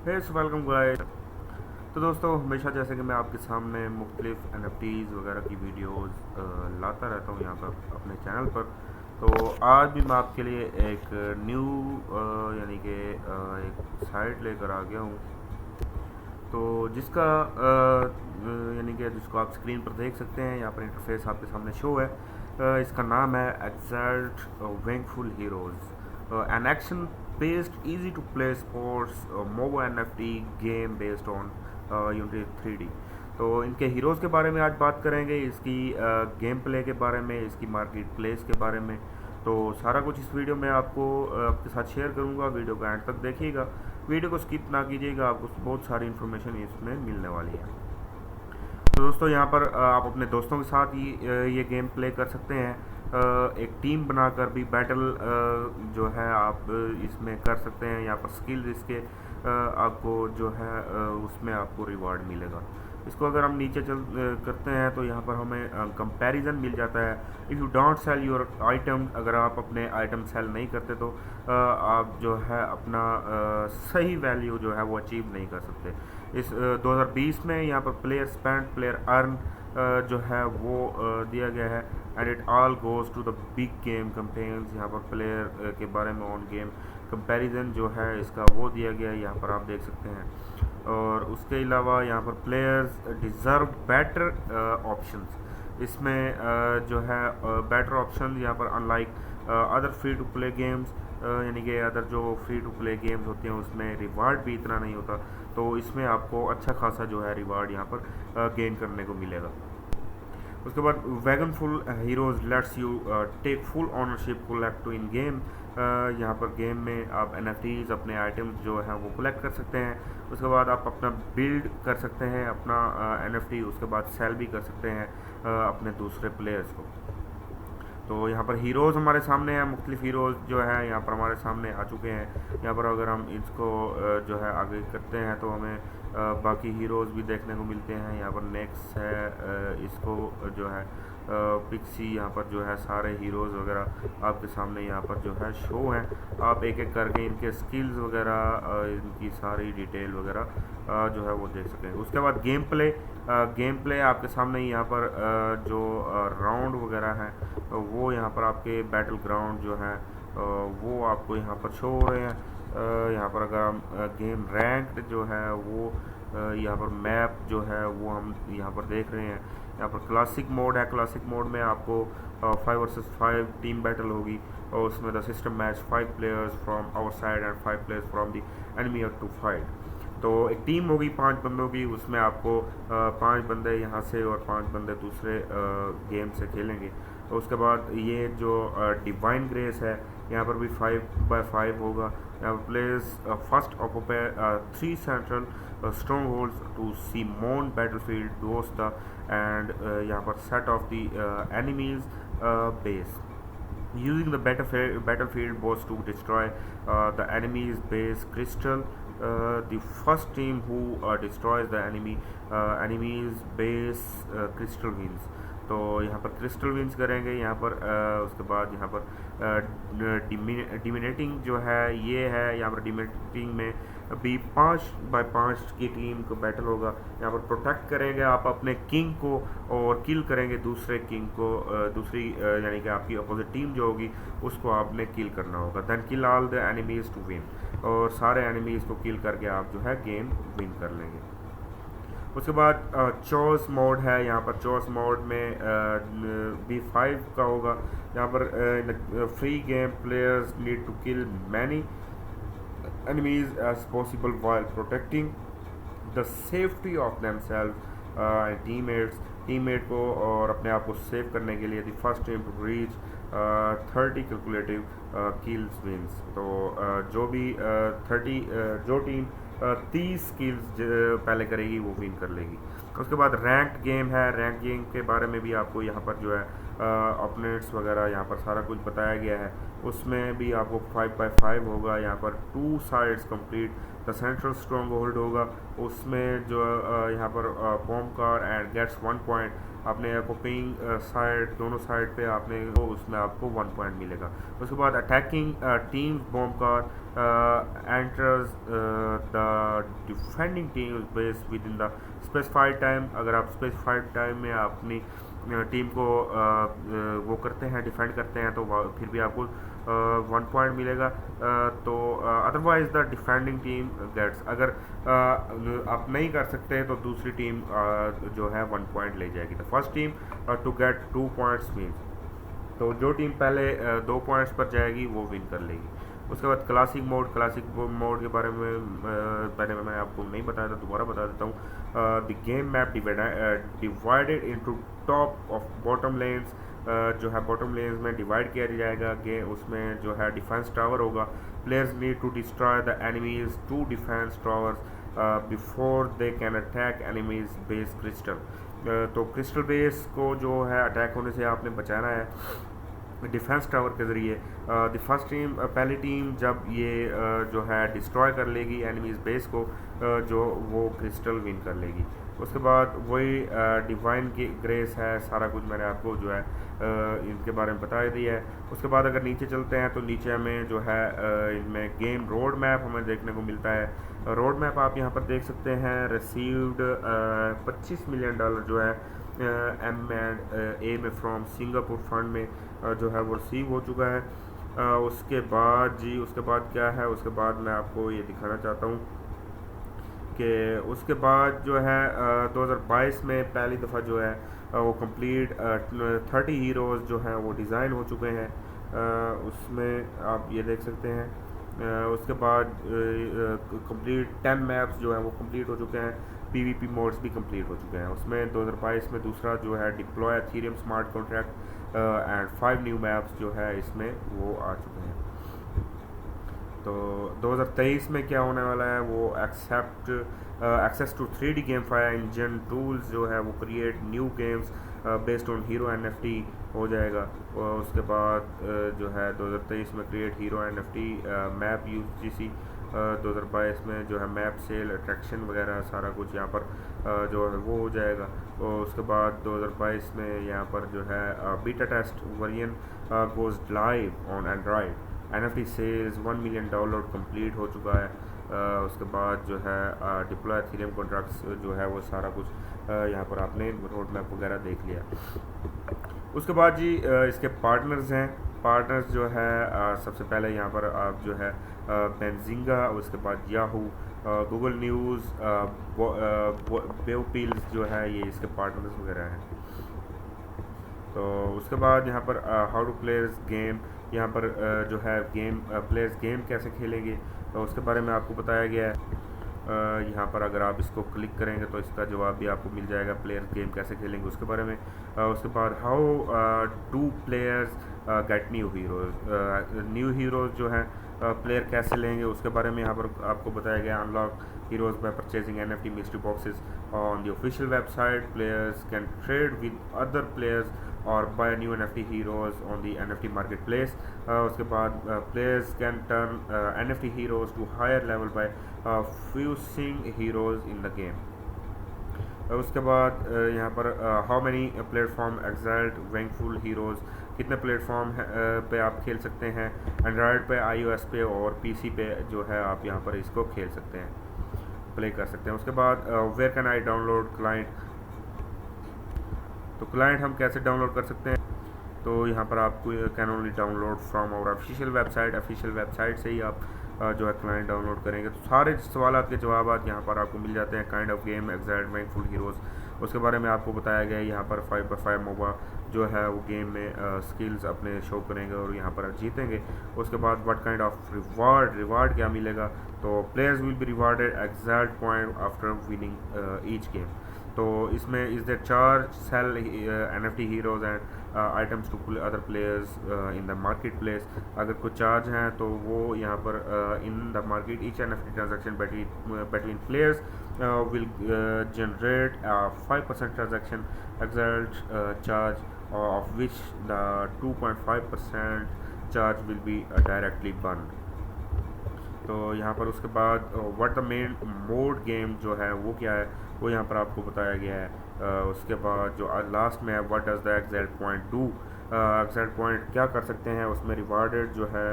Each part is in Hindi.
Welcome guys. तो दोस्तों, हमेशा जैसे कि मैं आपके सामने मुख्तलिफ NFTs वगैरह की वीडियोस लाता रहता हूँ यहाँ पर अपने चैनल पर। तो आज भी मैं आपके लिए एक न्यू यानी कि एक साइट लेकर आ गया हूँ। तो जिसका यानी कि जिसको आप स्क्रीन पर देख सकते हैं, यहाँ पर इंटरफेस आपके सामने शो है। इसका नाम है exalt vengeful heroes, an action based easy to play sports mobile NFT game based on Unity3D। तो इनके हीरोज़ के बारे में आज बात करेंगे, इसकी गेम प्ले के बारे में, इसकी मार्केट प्लेस के बारे में। तो सारा कुछ इस वीडियो में आपको आपके साथ शेयर करूंगा। वीडियो को एंड तक देखिएगा, वीडियो को स्किप ना कीजिएगा, आपको बहुत सारी इन्फॉर्मेशन इसमें मिलने वाली है। तो दोस्तों, यहाँ पर आप अपने दोस्तों के साथ ये गेम प्ले कर सकते हैं। एक टीम बनाकर भी बैटल जो है आप इसमें कर सकते हैं। यहाँ पर स्किल्स इसके आपको जो है उसमें आपको रिवार्ड मिलेगा। इसको अगर हम नीचे करते हैं तो यहाँ पर हमें कंपैरिजन मिल जाता है। If you don't sell your item, अगर आप अपने आइटम सेल नहीं करते तो आप जो है अपना सही वैल्यू जो है वो अचीव नहीं कर सकते। इस 2020 में यहाँ पर प्लेयर स्पेंड प्लेयर अर्न जो है वो दिया गया है, and it all goes to the big game campaigns. यहाँ पर प्लेयर के बारे में ऑन गेम कंपैरिजन जो है इसका वो दिया गया है, यहाँ पर आप देख सकते हैं। और उसके अलावा यहाँ पर प्लेयर्स डिज़र्व बेटर ऑप्शंस, इसमें जो है बेटर ऑप्शन यहाँ पर unlike other free to play games, यानी कि अदर जो फ्री टू प्ले गेम्स होते हैं उसमें रिवार्ड भी इतना नहीं होता। तो इसमें आपको अच्छा खासा जो है रिवार्ड यहाँ पर गेन करने को मिलेगा। उसके बाद vengeful heroes lets you take full ownership collect to in game. यहाँ पर गेम में आप NFTs अपने आइटम्स जो हैं वो कलेक्ट कर सकते हैं। उसके बाद आप अपना बिल्ड कर सकते हैं अपना NFT, उसके बाद सेल भी कर सकते हैं अपने दूसरे प्लेयर्स को। तो यहाँ पर हीरोज़ हमारे सामने हैं, मुख्तलिफ हीरोज़ जो है यहाँ पर हमारे सामने आ चुके हैं। यहाँ पर अगर हम इसको जो है आगे करते हैं तो हमें बाकी हीरोज़ भी देखने को मिलते हैं। यहाँ पर नेक्स्ट है, इसको जो है पिक्सी, यहाँ पर जो है सारे हीरोज़ वगैरह आपके सामने यहाँ पर जो है शो हैं। आप एक एक करके इनके स्किल्स वगैरह इनकी सारी डिटेल वगैरह जो है वो देख सकें। उसके बाद गेम प्ले आपके सामने यहाँ पर जो राउंड वगैरह हैं वो यहाँ पर आपके बैटल ग्राउंड जो है वो आपको यहाँ पर शो हो रहे हैं। यहाँ पर अगर हम गेम रैंक्ड जो है वो यहाँ पर मैप जो है वो हम यहाँ पर देख रहे हैं। यहाँ पर क्लासिक मोड है, क्लासिक मोड में आपको 5 वर्सेस 5 टीम बैटल होगी, और उसमें the system match 5 players from our side and 5 players from the enemy to fight. तो एक टीम होगी 5 बंदों की, उसमें आपको 5 बंदे यहाँ से और 5 बंदे दूसरे गेम से खेलेंगे। तो उसके बाद ये जो डिवाइन ग्रेस है यहाँ पर भी 5x5 होगा। यहाँ पर players first occupy 3 central stronghold to सीमोन बैटलफील्ड दोस्ता एंड यहाँ पर set of the enemies base using the battlefield boss to destroy the enemy's base crystal. The first team who destroys the enemy's base crystal wins. तो यहाँ पर क्रिस्टल विंस करेंगे यहाँ पर। उसके बाद यहाँ पर डिमिनेटिंग जो है ये है। यहाँ पर डिमिनेटिंग में अभी 5x5 की टीम को बैटल होगा। यहाँ पर प्रोटेक्ट करेंगे आप अपने किंग को और किल करेंगे दूसरे किंग को, दूसरी यानी कि आपकी अपोजिट टीम जो होगी उसको आपने किल करना होगा। Then kill all the enemies to win, और सारे एनिमीज़ को किल करके आप जो है गेम विन कर लेंगे। उसके बाद चॉस मोड है। यहाँ पर चॉस मोड में B5 का होगा। यहाँ पर free game players need to kill many enemies as possible while protecting the safety of themselves and teammate को और अपने आप को सेव करने के लिए the first team to reach 30 calculative kills wins. तो जो भी 30 जो टीम 30 किल्स पहले करेगी वो विन कर लेगी। उसके बाद रैंक्ड गेम है। रैंक गेम के बारे में भी आपको यहाँ पर जो है अपनेट्स वगैरह यहाँ पर सारा कुछ बताया गया है। उसमें भी आपको 5x5 होगा। यहाँ पर 2 sides complete the central stronghold होगा। उसमें जो यहाँ पर bomb car and gets 1 point, आपने ओपिंग साइड दोनों साइड पे आपने वो उसमें आपको 1 पॉइंट मिलेगा। उसके बाद attacking teams bomb car enters the defending team base with in the specified time. अगर आप स्पेसिफाइड टाइम में अपनी टीम को वो करते हैं, डिफेंड करते हैं, तो फिर भी आपको 1 पॉइंट मिलेगा। तो otherwise the defending team gets, अगर आप नहीं कर सकते तो दूसरी टीम जो है 1 पॉइंट ले जाएगी। The first team to get 2 points means, तो जो टीम पहले 2 पॉइंट्स पर जाएगी वो विन कर लेगी। उसके बाद क्लासिक मोड के बारे में पहले मैंने आपको नहीं बताया था, दोबारा बता देता हूँ। The game map divided into top of bottom lens, जो है बॉटम लेन्स में डिवाइड किया जाएगा। गेम उसमें जो है डिफेंस टावर होगा। Players need to destroy the enemies two defence towers before they can attack enemies base crystal. तो क्रिस्टल बेस को जो है अटैक होने से आपने बचाना है डिफेंस टावर के ज़रिए। द फर्स्ट टीम, पहली टीम जब ये जो है डिस्ट्रॉय कर लेगी एनिमीज़ बेस को, जो वो क्रिस्टल विन कर लेगी। उसके बाद वही डिवाइन की ग्रेस है, सारा कुछ मैंने आपको जो है इनके बारे में बता दिया है। उसके बाद अगर नीचे चलते हैं तो नीचे हमें जो है इनमें गेम रोड मैप हमें देखने को मिलता है। रोड मैप आप यहाँ पर देख सकते हैं। रिसीव्ड $25 मिलियन जो है M&A में फ्रॉम सिंगापुर फंड में जो है वो रिसीव हो चुका है। उसके बाद उसके बाद क्या है, उसके बाद मैं आपको ये दिखाना चाहता हूँ कि उसके बाद जो है 2022 में पहली दफ़ा जो है वो कंप्लीट 30 हीरोज़ जो हैं वो डिज़ाइन हो चुके हैं। उसमें आप ये देख सकते हैं। उसके बाद कंप्लीट 10 मैप्स जो हैं वो कंप्लीट हो चुके हैं। PvP मोड्स भी कंप्लीट हो चुके हैं। उसमें 2022 में दूसरा जो है deploy Ethereum smart contract and 5 new maps जो है इसमें वो आ चुके हैं। तो 2023 में क्या होने वाला है, वो access to 3D game fire engine tools जो है वो create new games based on hero NFT हो जाएगा। और उसके बाद जो है 2023 में create hero NFT map UGC 2022 में जो है मैप सेल अट्रैक्शन वगैरह सारा कुछ यहाँ पर जो है वो हो जाएगा। और उसके बाद 2022 में यहाँ पर जो है beta test version goes live on Android. NFT sales $1 million download complete हो चुका है। उसके बाद जो है डिप्लॉय एथेरियम कॉन्ट्रैक्ट्स जो है वो सारा कुछ यहाँ पर आपने रोड मैप वगैरह देख लिया। उसके बाद इसके पार्टनर्स हैं। पार्टनर्स जो है सबसे पहले यहाँ पर आप जो है बेंजिंगा, उसके बाद याहू, गूगल न्यूज़, बेवपील्स जो है ये इसके पार्टनर्स वगैरह हैं। तो उसके बाद यहाँ पर हाउ टू प्लेयर्स गेम, यहाँ पर जो है प्लेयर्स गेम कैसे खेलेंगे तो उसके बारे में आपको बताया गया है। यहाँ पर अगर आप इसको क्लिक करेंगे तो इसका जवाब भी आपको मिल जाएगा, प्लेयर्स गेम कैसे खेलेंगे उसके बारे में। उसके बाद how do players get new heroes जो हैं प्लेयर कैसे लेंगे उसके बारे में यहाँ पर आपको बताया गया। Unlock heroes by purchasing NFT mystery boxes on the official website. Players can trade with other players और buy new NFT heroes on the NFT marketplace. उसके बाद players can turn NFT heroes to higher level by fusing heroes in the game. उसके बाद यहाँ पर how many platform exalt vengeful heroes, कितने प्लेटफॉर्म पे आप खेल सकते हैं। एंड्रॉयड पे, iOS पे और PC पे जो है आप यहाँ पर इसको खेल सकते हैं, प्ले कर सकते हैं। उसके बाद where can I download client, तो क्लाइंट हम कैसे डाउनलोड कर सकते हैं, तो यहाँ पर आपको can only download from our official website से ही आप जो है क्लाइंट डाउनलोड करेंगे। तो सारे सवाल के जवाब यहाँ पर आपको मिल जाते हैं। Kind of game एक्साल्ट vengeful heroes उसके बारे में आपको बताया गया है। यहाँ पर 5x5 मोबा जो है वो गेम में स्किल्स अपने शो करेंगे और यहाँ पर जीतेंगे। उसके बाद व्हाट काइंड ऑफ रिवार्ड क्या मिलेगा, तो players will be rewarded exalt point after winning each game. तो इसमें is the charge sell NFT heroes and items to other players in the marketplace. अगर कुछ चार्ज हैं तो वो यहाँ पर in the market each NFT transaction between players will generate a 5% transaction exalt charge, of which the 2.5% charge will be directly burned। तो यहाँ पर उसके बाद what the main mode game जो है वो क्या है वो यहाँ पर आपको बताया गया है। उसके बाद जो लास्ट में है what does the exalt point do, exalt point क्या कर सकते हैं उसमें। रिवार्डेड जो है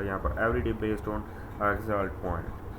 यहाँ पर एवरीडे बेस्ड ऑन एक्साल्ट पॉइंट।